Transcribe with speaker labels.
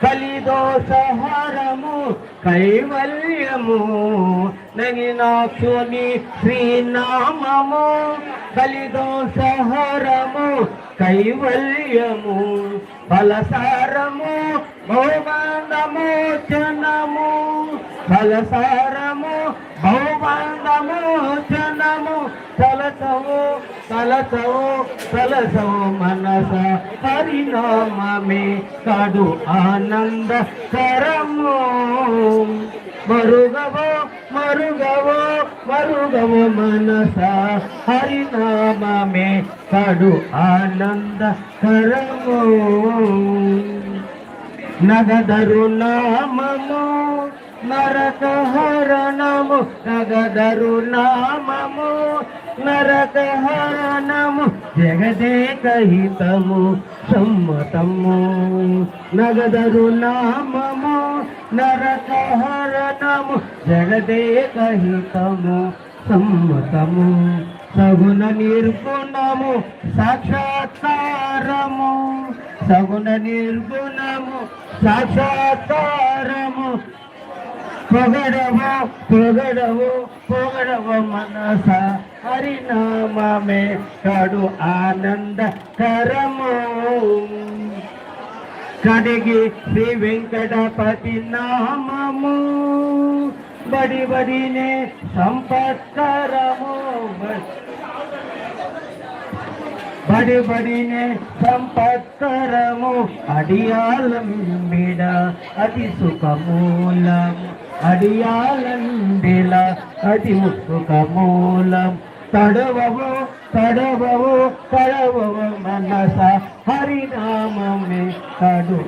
Speaker 1: కలిదోషహరము కైవల్యము నగినాక్షుని శ్రీనామము కలిదోషహరము కైవల్యము ఫలసారము భౌబంధమోచనము ఫలసారము భౌబంధమోచనము తలసవు తలసవు తలసవు మనస పరిణామమే కాదు ఆనందకరము మరుగవో మరుగవో మరుగవో మనస హరినామమే కాడు ఆనందకరము నగదరు నామము నరకహరణము నగదరు నామము నరకహరణము జగదేకహితము సమ్మతము నగదరు నామము నరకహరణము జగదేకహితము సమ్మతము సగుణ నిర్గుణము సాక్షాత్కారము సగుణ నిర్గుణము సాక్షాత్కారము పొగడవు పొగడవు పొగడవు మనస హరినామమే కడు ఆనందకరము కడిగి శ్రీ వెంకటపతి నామము బడి బడినే సంపత్కరము బడి బడినే సంపత్కరము అడియాలంబిడ అతి సుఖమూలం అడియాలంబిల అతి సుఖమూలం తడవవు తడవవు తడవవు మనస హరినామమే కడు